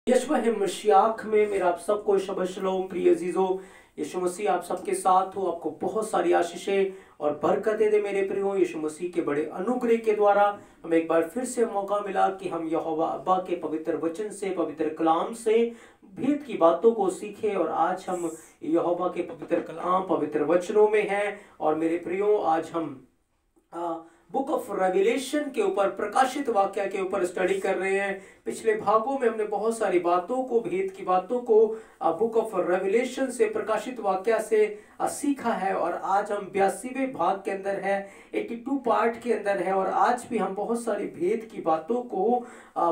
यीशु मसीह में मेरा आप सबको शबह शलोम। प्रिय अजीजों, यीशु मसीह आप सबके साथ हो, आपको बहुत सारी आशीषें और बरकतें दे मेरे प्रियो। यीशु मसीह के बड़े अनुग्रह के द्वारा हमें एक बार फिर से मौका मिला कि हम यहोवा अब्बा के पवित्र वचन से, पवित्र कलाम से भेद की बातों को सीखें। और आज हम यहोवा के पवित्र कलाम, पवित्र वचनों में हैं। और मेरे प्रियो, आज हम बुक ऑफ रेवलेशन के ऊपर, प्रकाशित वाक्य के ऊपर स्टडी कर रहे हैं। पिछले भागों में हमने बहुत सारी बातों को, भेद की बातों को बुक ऑफ रेवलेशन से, प्रकाशित वाक्य से सीखा है। और आज हम 82वें भाग के अंदर है, 82 पार्ट के अंदर है। और आज भी हम बहुत सारी भेद की बातों को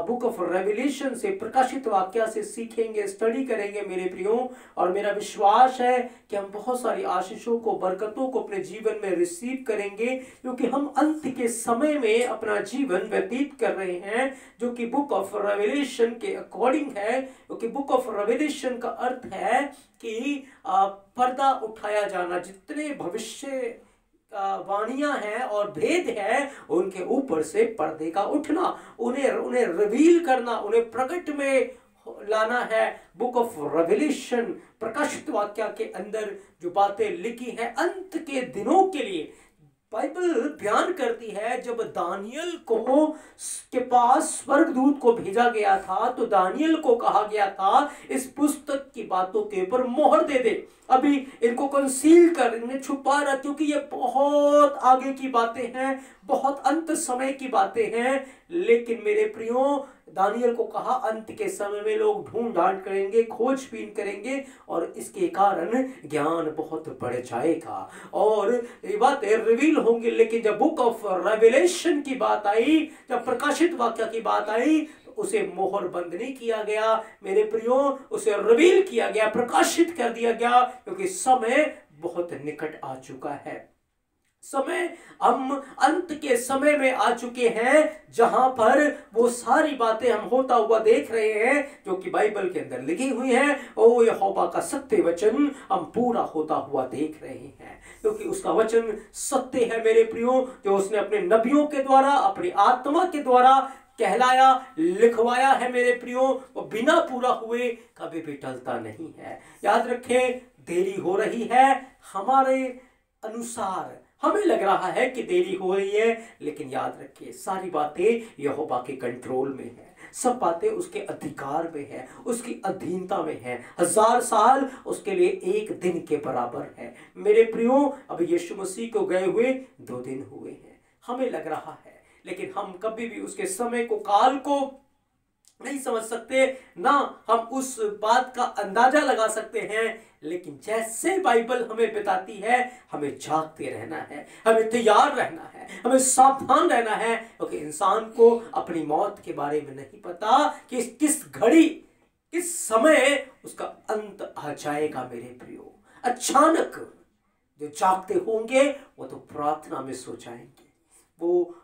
बुक ऑफ रेवलेशन से, प्रकाशित वाक्य से सीखेंगे, स्टडी करेंगे मेरे प्रियो। और मेरा विश्वास है कि हम बहुत सारी आशीषों को, बरकतों को अपने जीवन में रिसीव करेंगे, क्योंकि हम अंत के समय में अपना जीवन व्यतीत कर रहे हैं, जो कि बुक ऑफ रेवलेशन के अकॉर्डिंग है। क्योंकि बुक ऑफ रेवलेशन का अर्थ है कि पर्दा उठाया जाना। जितने भविष्य वाणियां हैं और भेद है, उनके ऊपर से पर्दे का उठना, उन्हें रिवील करना, उन्हें प्रकट में लाना है। बुक ऑफ रेवलेशन, प्रकाशित वाक्य के अंदर जो बातें लिखी हैं अंत के दिनों के लिए, बाइबल बयान करती है जब दानियल को के पास स्वर्गदूत को भेजा गया था, तो दानियल को कहा गया था इस पुस्तक की बातों के ऊपर मोहर दे दे, अभी इनको कंसील कर, इन्हें छुपा रख, क्योंकि ये बहुत आगे की बातें हैं, बहुत अंत समय की बातें हैं। लेकिन मेरे प्रियो, दानियल को कहा अंत के समय में लोग ढूंढ ढांड करेंगे, खोजबीन करेंगे, और इसके कारण ज्ञान बहुत बढ़ जाएगा और ये बातें रिवील होंगी। लेकिन जब बुक ऑफ रेवलेशन की बात आई, जब प्रकाशित वाक्य की बात आई, तो उसे मोहर बंद नहीं किया गया मेरे प्रियो, उसे रिवील किया गया, प्रकाशित कर दिया गया, क्योंकि समय बहुत निकट आ चुका है। समय, हम अंत के समय में आ चुके हैं, जहां पर वो सारी बातें हम होता हुआ देख रहे हैं जो कि बाइबल के अंदर लिखी हुई हैं। ओ यहोवा का सत्य वचन हम पूरा होता हुआ देख रहे हैं, क्योंकि उसका वचन सत्य है मेरे प्रियो, जो उसने अपने नबियों के द्वारा, अपनी आत्मा के द्वारा कहलाया, लिखवाया है मेरे प्रियो, वो बिना पूरा हुए कभी भी टलता नहीं है। याद रखें, देरी हो रही है, हमारे अनुसार हमें लग रहा है कि देरी हो रही है, लेकिन याद रखिए सारी बातें यहोवा के कंट्रोल में है, सब बातें उसके अधिकार में है, उसकी अधीनता में है। 1000 साल उसके लिए एक दिन के बराबर है मेरे प्रियो। अब यीशु मसीह को गए हुए 2 दिन हुए हैं, हमें लग रहा है, लेकिन हम कभी भी उसके समय को, काल को नहीं समझ सकते, ना हम उस बात का अंदाजा लगा सकते हैं। लेकिन जैसे बाइबल हमें बताती है, हमें जागते रहना है, हमें तैयार रहना है, हमें सावधान रहना है, क्योंकि इंसान को अपनी मौत के बारे में नहीं पता कि किस घड़ी, किस समय उसका अंत आ जाएगा मेरे प्रियो। अचानक जो जागते होंगे वो तो प्रार्थना में सो जाएंगे, वो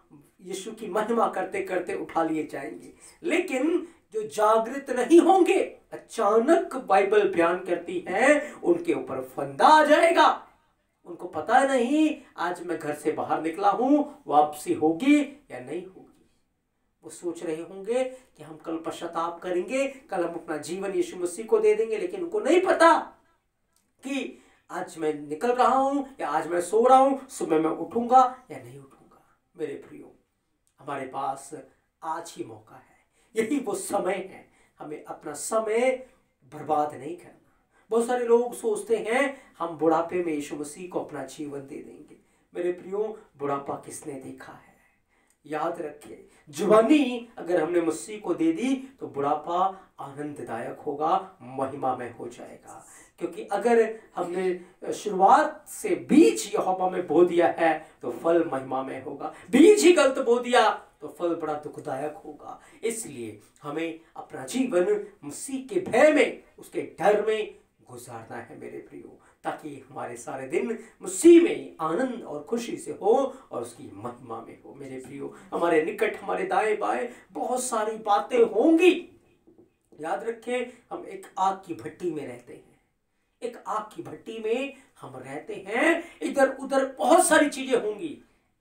यीशु की महिमा करते करते उठा लिए जाएंगे। लेकिन जो जागृत नहीं होंगे, अचानक बाइबल बयान करती है उनके ऊपर फंदा आ जाएगा। उनको पता नहीं आज मैं घर से बाहर निकला हूं, वापसी होगी या नहीं होगी। वो सोच रहे होंगे कि हम कल पश्चाताप करेंगे, कल हम अपना जीवन यीशु मसीह को दे देंगे, लेकिन उनको नहीं पता कि आज मैं निकल रहा हूं या आज मैं सो रहा हूं, सुबह मैं उठूंगा या नहीं उठूंगा। मेरे प्रियो, हमारे पास आज ही मौका है, यही वो समय है, हमें अपना समय बर्बाद नहीं करना। बहुत सारे लोग सोचते हैं हम बुढ़ापे में यीशु मसीह को अपना जीवन दे देंगे। मेरे प्रियो, बुढ़ापा किसने देखा है? याद रखिए, जवानी अगर हमने मसीह को दे दी तो बुढ़ापा आनंददायक होगा, महिमा में हो जाएगा। क्योंकि अगर हमने शुरुआत से बीज यहोवा में बो दिया है तो फल महिमा में होगा, बीज ही गलत बो दिया तो फल बड़ा दुखदायक होगा। इसलिए हमें अपना जीवन मसीह के भय में, उसके डर में गुजारना है मेरे प्रियो, ताकि हमारे सारे दिन मसीह में आनंद और खुशी से हो और उसकी महिमा में हो। मेरे प्रियो, हमारे निकट, हमारे दाएं बाएं बहुत सारी बातें होंगी। याद रखें, हम एक आग की भट्टी में रहते हैं, एक आग की भट्टी में हम रहते हैं, इधर उधर बहुत सारी चीजें होंगी,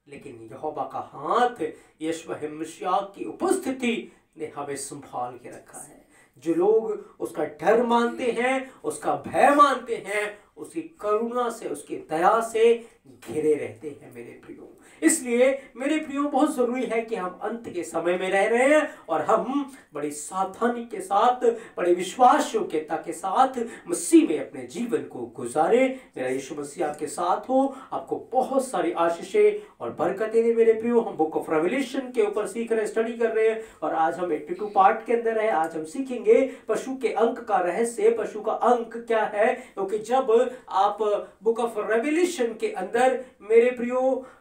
लेकिन यहोवा का हाथ, यीशु मसीह की उपस्थिति ने हमें संभाल के रखा है। जो लोग उसका डर मानते हैं, उसका भय मानते हैं, उसकी करुणा से, उसकी दया से घिरे रहते हैं मेरे प्रियो। इसलिए मेरे प्रियो बहुत जरूरी है कि हम अंत के समय में रह रहे हैं और हम बड़ी सावधानी के साथ, बड़े विश्वास योग्यता के साथ मसीह में अपने जीवन को गुजारे। मेरा यीशु मसीह आपके साथ हो, आपको बहुत सारी आशीषें और बरकतें दे मेरे प्रियो। हम बुक ऑफ रेवलेशन के ऊपर सीख रहे, स्टडी कर रहे हैं और आज हम 82 पार्ट के अंदर है। आज हम सीखेंगे पशु के अंक का रहस्य। पशु का अंक क्या है? क्योंकि जब आप बुक ऑफ रेवलेशन के अंदर मेरे प्रियो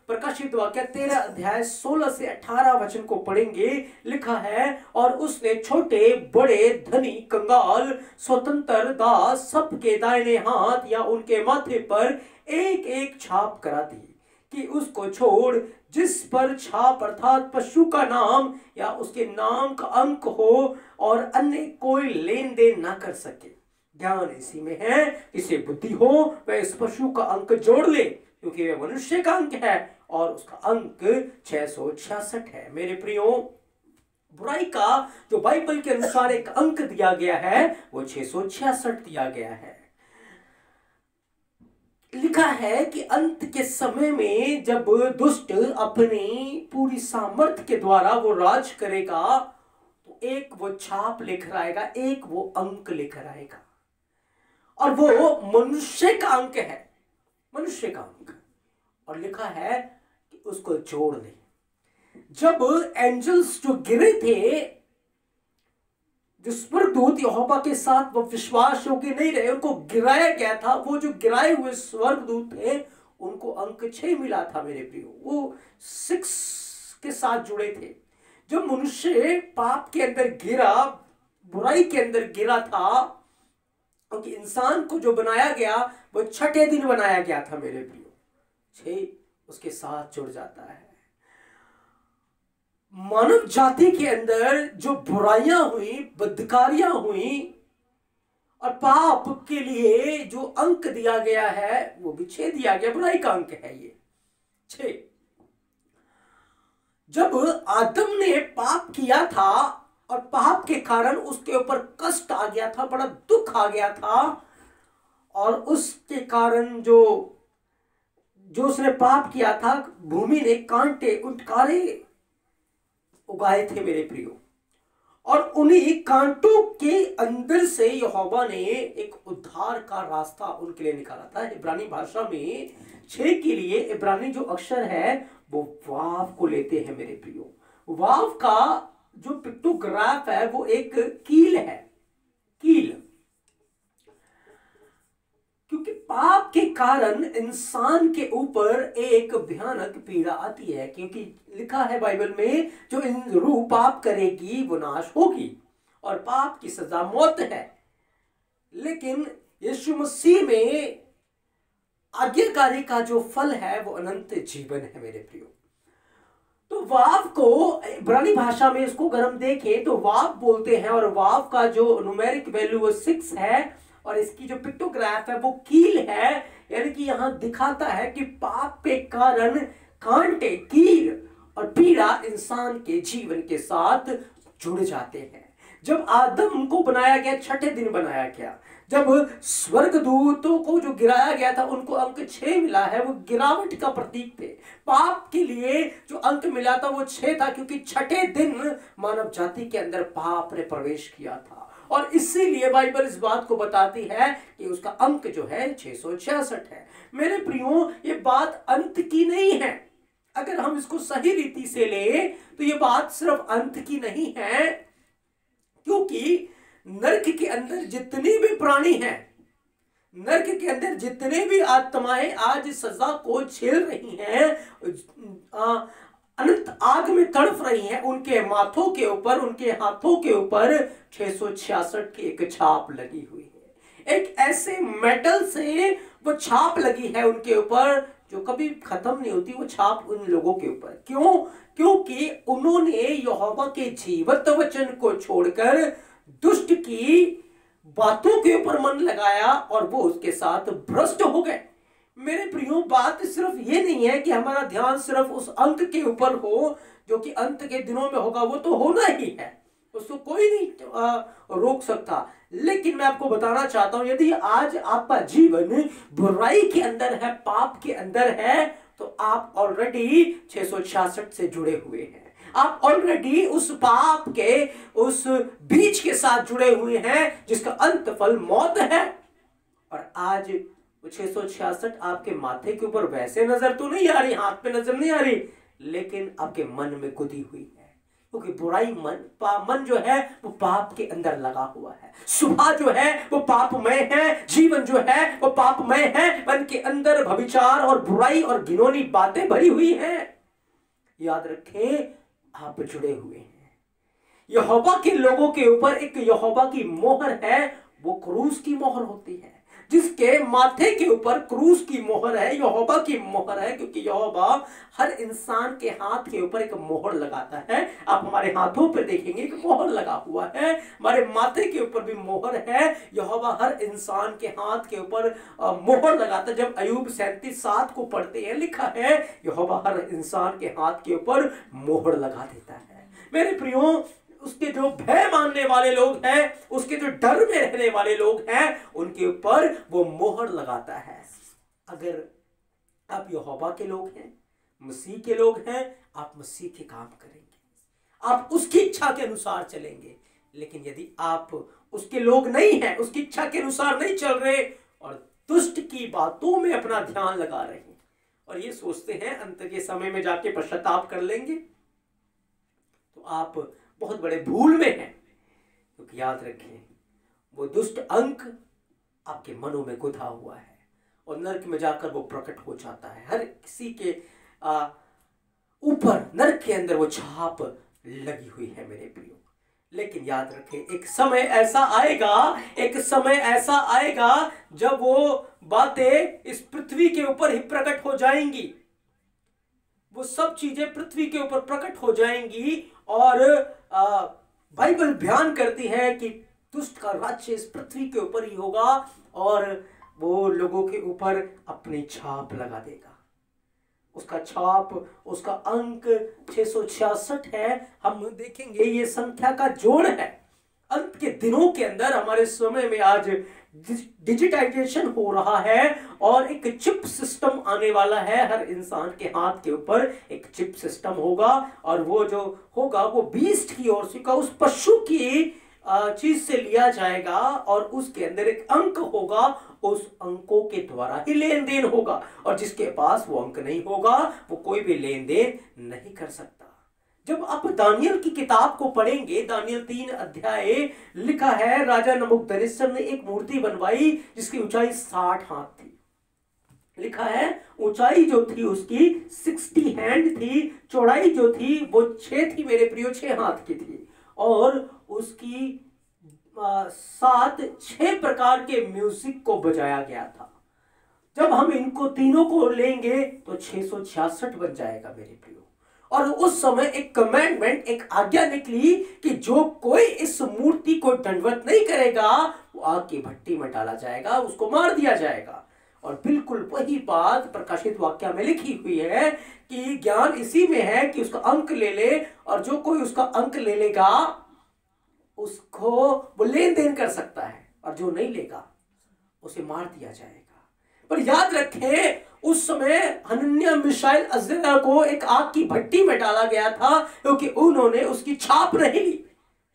प्रकाशित वाक्य 13 अध्याय 16 से 18 वचन को पढ़ेंगे, लिखा है, और उसने छोटे बड़े धनी कंगाल स्वतंत्र दास सबके दाहिने हाथ या उनके माथे पर एक एक छाप करा दी कि उसको छोड़ जिस पर छाप अर्थात पशु का नाम या उसके नाम का अंक हो और अन्य कोई लेन देन ना कर सके। ज्ञान इसी में है, इसे बुद्धि हो वह इस पशु का अंक जोड़ ले, क्योंकि वह मनुष्य का अंक है और उसका अंक 666 है। मेरे प्रियो, बुराई का जो बाइबल के अनुसार एक अंक दिया गया है वो 666 दिया गया है। लिखा है कि अंत के समय में जब दुष्ट अपनी पूरी सामर्थ्य के द्वारा वो राज करेगा तो एक वो छाप लेकर आएगा, एक वो अंक लेकर आएगा, और वो मनुष्य का अंक है, मनुष्य का अंक। और लिखा है कि उसको जोड़ ले। जब एंजल्स जो गिरे थे, जो स्वर्गदूत यहोवा के साथ वो विश्वास योग्य नहीं रहे, उनको गिराया गया था। वो जो गिराए हुए स्वर्गदूत थे उनको अंक 6 मिला था मेरे प्रियो, वो 6 के साथ जुड़े थे। जब मनुष्य पाप के अंदर गिरा, बुराई के अंदर गिरा था, क्योंकि इंसान को जो बनाया गया वो 6ठे दिन बनाया गया था मेरे प्रियो, 6 उसके साथ जुड़ जाता है। मानव जाति के अंदर जो बुराइयां हुई, बदकारियां हुई और पाप के लिए जो अंक दिया गया है वो भी 6 दिया गया। बुराई का अंक है ये 6। जब आदम ने पाप किया था और पाप के कारण उसके ऊपर कष्ट आ गया था, बड़ा दुख आ गया था, और उसके कारण जो उसने पाप किया था, भूमि ने कांटे उटकारे उगाए थे मेरे प्रियो, और उन्हीं कांटों के अंदर से यहोवा ने एक उद्धार का रास्ता उनके लिए निकाला था। इब्रानी भाषा में 6 के लिए इब्रानी जो अक्षर है वो वाव को लेते हैं मेरे प्रियो। वाव का जो पिक्टोग्राफ है वो एक कील है, कील। क्योंकि पाप के कारण इंसान के ऊपर एक भयानक पीड़ा आती है, क्योंकि लिखा है बाइबल में जो इन रूह पाप करेगी वो नाश होगी और पाप की सजा मौत है। लेकिन यीशु मसीह में आज्ञाकारी का जो फल है वो अनंत जीवन है मेरे प्रियो। तो वाव को इब्रानी भाषा में इसको अगर हम देखें तो वाव बोलते हैं, और वाव का जो न्यूमेरिक वैल्यू वो 6 है और इसकी जो पिक्टोग्राफ है वो कील है। यानी कि यहां दिखाता है कि पाप के कारण कांटे, कील और पीड़ा इंसान के जीवन के साथ जुड़ जाते हैं। जब आदम को बनाया गया 6ठे दिन बनाया गया, जब स्वर्गदूतों को जो गिराया गया था उनको अंक 6 मिला है, वो गिरावट का प्रतीक थे। पाप के लिए जो अंक मिला था वो 6 था, क्योंकि 6ठे दिन मानव जाति के अंदर पाप ने प्रवेश किया था, और इसीलिए बाइबल इस बात को बताती है कि उसका अंक जो है 666 है। मेरे प्रियो, ये बात अंत की नहीं है। अगर हम इसको सही रीति से ले तो ये बात सिर्फ अंत की नहीं है, क्योंकि नरक के अंदर जितनी भी प्राणी हैं, नरक के अंदर जितने भी आत्माएं आज सजा को झेल रही हैं, अनंत आग में तड़प रही हैं, उनके माथों के ऊपर, उनके हाथों के ऊपर 666 की एक छाप लगी हुई है। एक ऐसे मेटल से वो छाप लगी है उनके ऊपर जो कभी खत्म नहीं होती, वो छाप उन लोगों के ऊपर। क्यों? क्योंकि उन्होंने यहोवा के जीवित वचन को छोड़कर दुष्ट की बातों के ऊपर मन लगाया और वो उसके साथ भ्रष्ट हो गए। मेरे प्रियो, बात सिर्फ ये नहीं है कि हमारा ध्यान सिर्फ उस अंक के ऊपर हो जो कि अंत के दिनों में होगा, वो तो होना ही है, उसको कोई नहीं रोक सकता। लेकिन मैं आपको बताना चाहता हूं, यदि आज आपका जीवन बुराई के अंदर है, पाप के अंदर है, तो आप ऑलरेडी 666 से जुड़े हुए हैं। आप ऑलरेडी उस पाप के उस बीज के साथ जुड़े हुए हैं जिसका अंत फल मौत है। और आज 666 आपके माथे के ऊपर वैसे नजर तो नहीं आ रही, हाथ पे नजर नहीं आ रही, लेकिन आपके मन में गुदी हुई है, क्योंकि बुराई मन जो है वो पाप के अंदर लगा हुआ है। सुबह जो है वो पापमय है, जीवन जो है वो पापमय है, मन के अंदर भविचार और बुराई और घिनौनी बातें भरी हुई हैं। याद रखें, आप जुड़े हुए हैं। यहोवा के लोगों के ऊपर एक यहोवा की मोहर है, वो क्रूस की मोहर होती है। जिसके माथे के ऊपर क्रूस की मोहर है, यहोवा की मोहर है, क्योंकि यहोवा हर इंसान के हाथ के ऊपर एक मोहर लगाता है। आप हमारे हाथों पे देखेंगे कि मोहर लगा हुआ है, हमारे माथे के ऊपर भी मोहर है। यहोवा हर इंसान के हाथ के ऊपर मोहर लगाता है। जब अय्यूब 37:7 को पढ़ते हैं, लिखा है यहोवा हर इंसान के हाथ के ऊपर मोहर लगा देता है। मेरे प्रियो, उसके जो भय मानने वाले लोग हैं, उसके जो डर में रहने वाले लोग हैं, उनके ऊपर वो मोहर लगाता है। अगर आप यहोवा के लोग हैं, मसीह के लोग हैं, आप मसीह के काम करेंगे, आप उसकी इच्छा के अनुसार चलेंगे। लेकिन यदि आप उसके लोग नहीं हैं, उसकी इच्छा के अनुसार नहीं चल रहे और दुष्ट की बातों में अपना ध्यान लगा रहे हैं और ये सोचते हैं अंत के समय में जाके पश्चाताप कर लेंगे, तो आप बहुत बड़े भूल में हैं। क्योंकि याद रखें, वो दुष्ट अंक आपके मनों में गुथा हुआ है और नरक में जाकर वो प्रकट हो जाता है। हर किसी के ऊपर नरक के अंदर वो छाप लगी हुई है मेरे प्रियो। लेकिन याद रखें, एक समय ऐसा आएगा, एक समय ऐसा आएगा जब वो बातें इस पृथ्वी के ऊपर ही प्रकट हो जाएंगी। वो सब चीजें पृथ्वी के ऊपर प्रकट हो जाएंगी और बाइबल बयान करती है कि दुष्ट का राज्य इस पृथ्वी के ऊपर ही होगा और वो लोगों के ऊपर अपनी छाप लगा देगा। उसका छाप, उसका अंक 666 है। हम देखेंगे ये संख्या का जोड़ है। अंत के दिनों के अंदर हमारे समय में आज डिजिटाइजेशन हो रहा है और एक चिप सिस्टम आने वाला है। हर इंसान के हाथ के ऊपर एक चिप सिस्टम होगा और वो जो होगा वो बीस्ट की ओर से का उस पशु की चीज से लिया जाएगा और उसके अंदर एक अंक होगा। उस अंकों के द्वारा ही लेन देन होगा और जिसके पास वो अंक नहीं होगा वो कोई भी लेन देन नहीं कर सकता। जब आप दानियल की किताब को पढ़ेंगे, दानियल 3 अध्याय, लिखा है राजा नबूकदनेस्सर ने एक मूर्ति बनवाई जिसकी ऊंचाई 60 हाथ थी। लिखा है ऊंचाई जो थी उसकी 60 हैंड थी, चौड़ाई जो थी वो 6 थी मेरे प्रियो, 6 हाथ की थी और उसकी साथ 6 प्रकार के म्यूजिक को बजाया गया था। जब हम इनको तीनों को लेंगे तो 666 बन जाएगा मेरे प्रियो। और उस समय एक कमेंडमेंट, एक आज्ञा निकली कि जो कोई इस मूर्ति को दंडवत नहीं करेगा वो आग की भट्टी में डाला जाएगा, उसको मार दिया जाएगा। और बिल्कुल वही बात प्रकाशित वाक्य में लिखी हुई है कि ज्ञान इसी में है कि उसका अंक ले ले और जो कोई उसका अंक ले लेगा उसको वो लेन देन कर सकता है और जो नहीं लेगा उसे मार दिया जाएगा। पर याद रखें, उस समय हनन्याह मिशाएल अज़राइल को एक आग की भट्टी में डाला गया था क्योंकि उन्होंने उसकी छाप नहीं ली।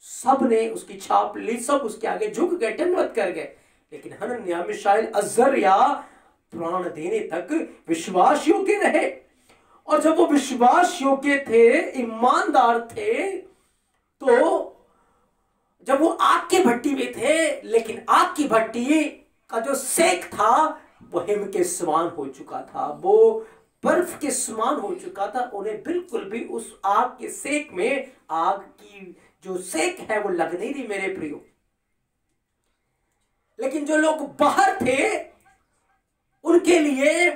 सब ने उसकी छाप ली, सब उसके आगे झुक गए, दंडवत कर गए। लेकिन हनन्याह मिशाएल अज़राइल प्राण देने तक विश्वास योग्य रहे और जब वो विश्वास योग्य थे, ईमानदार थे, तो जब वो आग की भट्टी में थे, लेकिन आग की भट्टी का जो सेक था वो हिम के समान हो चुका था, वो बर्फ के समान हो चुका था। उन्हें बिल्कुल भी उस आग के सेक में, आग की जो सेक है वो लग नहीं रही मेरे प्रियो। लेकिन जो लोग बाहर थे उनके लिए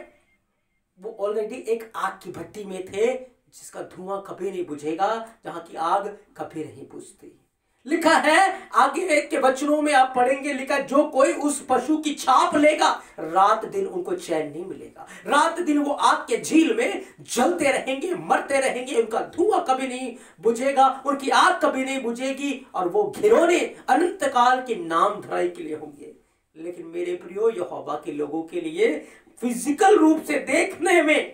वो ऑलरेडी एक आग की भट्टी में थे जिसका धुआं कभी नहीं बुझेगा, जहां की आग कभी नहीं बुझती। लिखा है आगे के वचनों में आप पढ़ेंगे, लिखा जो कोई उस पशु की छाप लेगा रात दिन उनको चैन नहीं मिलेगा। रात दिन वो आग के झील में जलते रहेंगे, मरते रहेंगे, उनका धुआं कभी नहीं बुझेगा, उनकी आग कभी नहीं बुझेगी और वो घिरौने अनंत काल की नाम धराई के लिए होंगे। लेकिन मेरे प्रियो, यहोवा के लोगों के लिए फिजिकल रूप से देखने में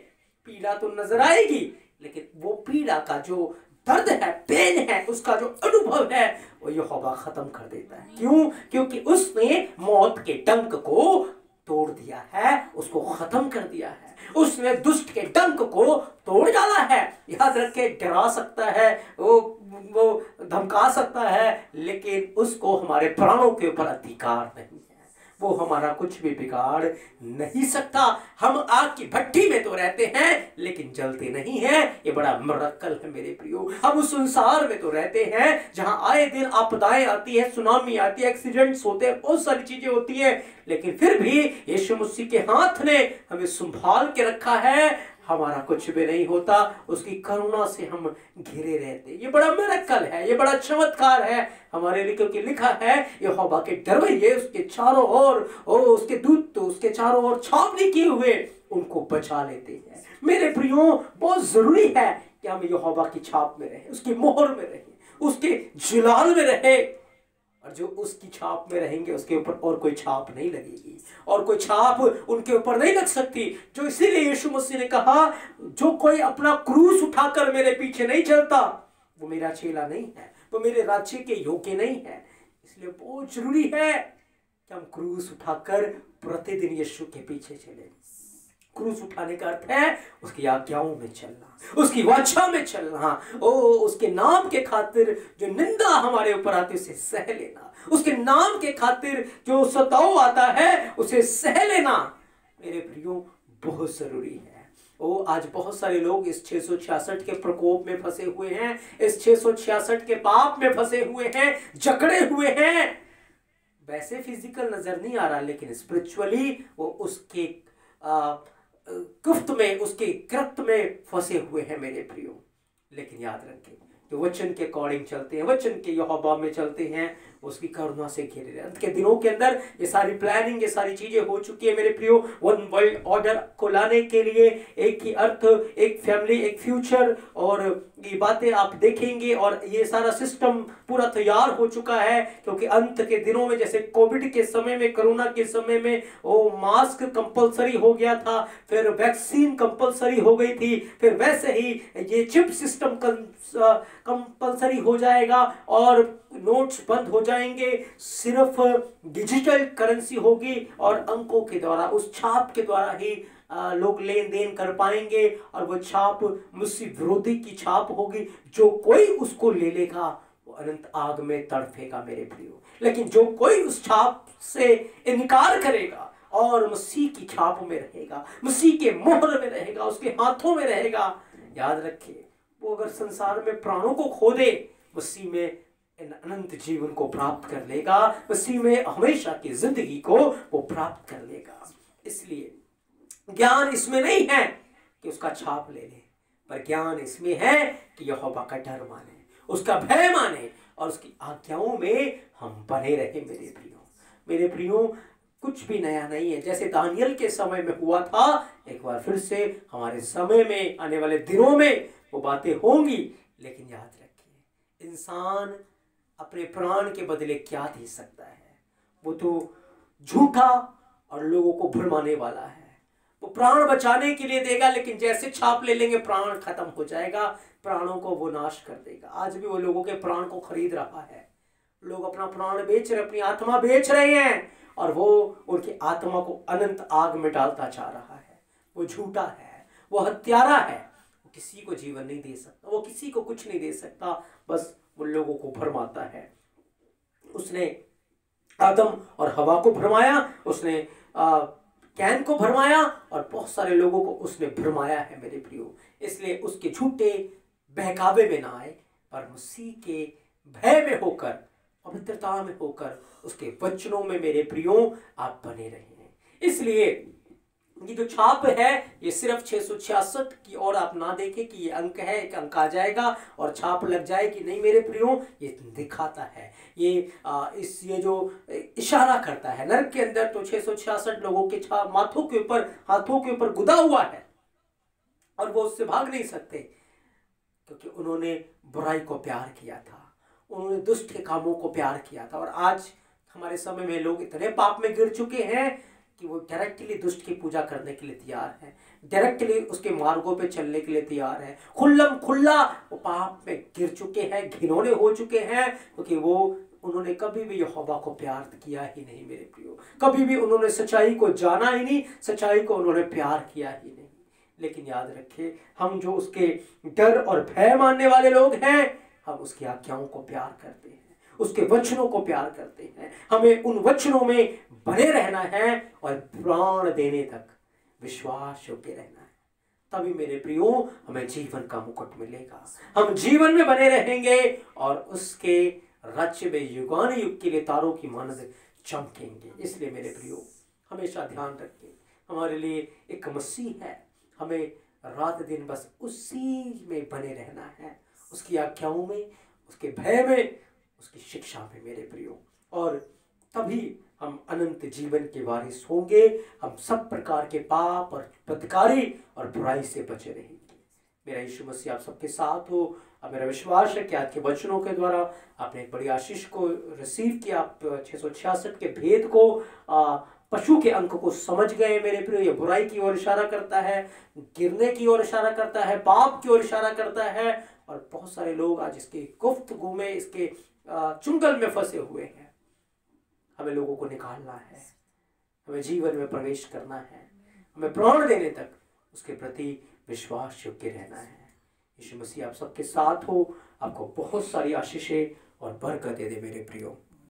पीड़ा तो नजर आएगी, लेकिन वो पीड़ा का जो दर्द है, पेन है, उसका जो अनुभव है वो यहोवा खत्म कर देता है। क्यों? क्योंकि उसने मौत के डंक को तोड़ दिया है, उसको खत्म कर दिया है। उसने दुष्ट के डंक को तोड़ डाला है। याद रखे, डरा सकता है, वो धमका सकता है, लेकिन उसको हमारे प्राणों के ऊपर अधिकार नहीं है। वो हमारा कुछ भी बिगाड़ नहीं सकता। हम आग की भट्टी में तो रहते हैं लेकिन जलते नहीं हैं। ये बड़ा मिरेकल है मेरे प्रियो। हम उस संसार में तो रहते हैं जहां आए दिन आपदाएं आती है, सुनामी आती है, एक्सीडेंट्स होते हैं, बहुत सारी चीजें होती हैं, लेकिन फिर भी यीशु मसीह के हाथ ने हमें संभाल के रखा है। हमारा कुछ भी नहीं होता, उसकी करुणा से हम घिरे रहते। ये बड़ा मिरेकल है, ये बड़ा चमत्कार है हमारे लिए, क्योंकि लिखा है यहोवा के डरवैये उसके चारों ओर, उसके दूत तो उसके चारों ओर छावनी किए हुए उनको बचा लेते हैं। मेरे प्रियो, बहुत जरूरी है कि हम यहोवा की छाप में रहें, उसकी मोहर में रहें, उसके जिलाल में रहें। और जो उसकी छाप में रहेंगे उसके ऊपर और कोई छाप नहीं लगेगी, और कोई छाप उनके ऊपर नहीं लग सकती। जो इसीलिए यीशु मसीह ने कहा, जो कोई अपना क्रूस उठाकर मेरे पीछे नहीं चलता वो मेरा चेला नहीं है, वो मेरे राज्य के योग्य नहीं है। इसलिए बहुत जरूरी है कि हम क्रूस उठाकर प्रतिदिन यीशु के पीछे चले। क्रूस उठाने का अर्थ है उसकी आज्ञाओं में चलना, उसकी वाचा में चलना, उसके नाम के खातिर जो निंदा हमारे ऊपर आती है उसे सह लेना, उसके नाम के खातिर जो सताव आता है उसे सह लेना। मेरे प्रियो, बहुत जरूरी है। आज बहुत सारे लोग इस 666 के प्रकोप में फंसे हुए हैं, इस 666 के पाप में फंसे हुए हैं, जकड़े हुए हैं। वैसे फिजिकल नजर नहीं आ रहा, लेकिन स्पिरिचुअली वो उसके गुफ्त में, उसके कृत्य में फंसे हुए हैं मेरे प्रियो। लेकिन याद रखें, जो वचन के अकॉर्डिंग चलते हैं, वचन के यहोवा में चलते हैं, उसकी करुणा से घिरे रहे। अंत के दिनों के अंदर ये सारी प्लानिंग, ये सारी चीजें हो चुकी है मेरे प्रियो। वन वर्ल्ड ऑर्डर को लाने के लिए एक ही अर्थ, एक फैमिली, एक फ्यूचर, और ये बातें आप देखेंगे। और ये सारा सिस्टम पूरा तैयार हो चुका है, क्योंकि अंत के दिनों में, जैसे कोविड के समय में, कोरोना के समय में वो मास्क कंपलसरी हो गया था, फिर वैक्सीन कंपलसरी हो गई थी, फिर वैसे ही ये चिप सिस्टम कंपलसरी हो जाएगा और नोट्स बंद हो जाएंगे। सिर्फ डिजिटल करेंसी होगी और अंकों के द्वारा, उस छाप के द्वारा ही लोग लेन देन कर पाएंगे, और वो छाप मसीह विरोधी की छाप होगी। जो कोई उसको ले लेगा वो अनंत आग में तड़फेगा मेरे प्रियो। लेकिन जो कोई उस छाप से इनकार करेगा और मसीह की छाप में रहेगा, मसीह के मोहर में रहेगा, उसके हाथों में रहेगा, याद रखिए, वो अगर संसार में प्राणों को खो दे, मसीह में अनंत जीवन को प्राप्त कर लेगा, मसीह में हमेशा की जिंदगी को वो प्राप्त कर लेगा। इसलिए ज्ञान इसमें नहीं है कि उसका छाप ले ले, पर ज्ञान इसमें है कि यहोवा का डर माने, उसका भय माने, और उसकी आज्ञाओं में हम बने रहे मेरे प्रियो। मेरे प्रियो, कुछ भी नया नहीं है। जैसे दानियल के समय में हुआ था, एक बार फिर से हमारे समय में, आने वाले दिनों में वो बातें होंगी। लेकिन याद रखिए, इंसान अपने प्राण के बदले क्या दे सकता है? वो तो झूठा और लोगों को भरमाने वाला है। वो प्राण बचाने के लिए देगा, लेकिन जैसे छाप ले लेंगे प्राण खत्म हो जाएगा, प्राणों को वो नाश कर देगा। आज भी वो लोगों के प्राण को खरीद रहा है। लोग अपना प्राण बेच रहे, अपनी आत्मा बेच रहे हैं, और वो उनकी आत्मा को अनंत आग में डालता जा रहा है। वो झूठा है, वो हत्यारा है, वो किसी को जीवन नहीं दे सकता, वो किसी को कुछ नहीं दे सकता, बस उन लोगों को भरमाता है। उसने आदम और हवा को भरमाया, उसने कैन को भरमाया, और बहुत सारे लोगों को उसने भरमाया है मेरे प्रियो। इसलिए उसके झूठे बहकावे में ना आए, पर मसीह के भय में होकर, पवित्रता में होकर, उसके वचनों में मेरे प्रियो आप बने रहे हैं। इसलिए ये जो छाप है ये सिर्फ 666 की ओर आप ना देखें कि ये अंक है, एक अंक आ जाएगा और छाप लग जाए कि नहीं मेरे प्रियो, ये दिखाता है, ये जो इशारा करता है नरक के अंदर, तो 666 लोगों के छाप माथों के ऊपर, हाथों के ऊपर गुदा हुआ है और वो उससे भाग नहीं सकते, क्योंकि उन्होंने बुराई को प्यार किया था, उन्होंने दुष्ट के कामों को प्यार किया था। और आज हमारे समय में लोग इतने पाप में गिर चुके हैं कि वो डायरेक्टली दुष्ट की पूजा करने के लिए तैयार है, डायरेक्टली उसके मार्गों पे चलने के लिए तैयार है, खुल्लम खुल्ला वो पाप में गिर चुके हैं, घिनौने हो चुके हैं, क्योंकि उन्होंने कभी भी यहोवा को प्यार किया ही नहीं मेरे प्रियो, कभी भी उन्होंने सच्चाई को जाना ही नहीं, सच्चाई को उन्होंने प्यार किया ही नहीं। लेकिन याद रखिए, हम जो उसके डर और भय मानने वाले लोग हैं, हम उसकी आज्ञाओं को प्यार करते हैं, उसके वचनों को प्यार करते हैं, हमें उन वचनों में बने रहना है और प्राण देने तक विश्वास योग्य रहना है। तभी मेरे प्रियो हमें जीवन का मुकुट मिलेगा, हम जीवन में बने रहेंगे और उसके राज्य में युगानुयुग के लिए तारों की मानद चमकेंगे। इसलिए मेरे प्रियो हमेशा ध्यान रखें, हमारे लिए एक मसीह है, हमें रात दिन बस उसी में बने रहना है, उसकी आज्ञाओं में, उसके भय में, उसकी शिक्षा में मेरे प्रियो, और तभी हम अनंत जीवन के वारिस होंगे, हम सब प्रकार के पाप और बदकारी और बुराई से बचे रहेंगे। मेरा यीशु मसीह आप सबके साथ हो। अब मेरा विश्वास है कि आज के वचनों के द्वारा आपने एक बड़ी आशीष को रिसीव किया, आप 666 के भेद को, पशु के अंक को समझ गए मेरे प्रियो। ये बुराई की ओर इशारा करता है, गिरने की ओर इशारा करता है, पाप की ओर इशारा करता है, और बहुत सारे लोग आज इसके गुफ्तगू में, इसके चुंगल में फंसे हुए हैं। हमें लोगों को निकालना है, हमें जीवन में प्रवेश करना है, हमें प्राण देने तक उसके प्रति विश्वास योग्य रहना है। यीशु मसीह आप सबके साथ हो, आपको बहुत सारी आशीषें और बरकतें दे मेरे प्रियो।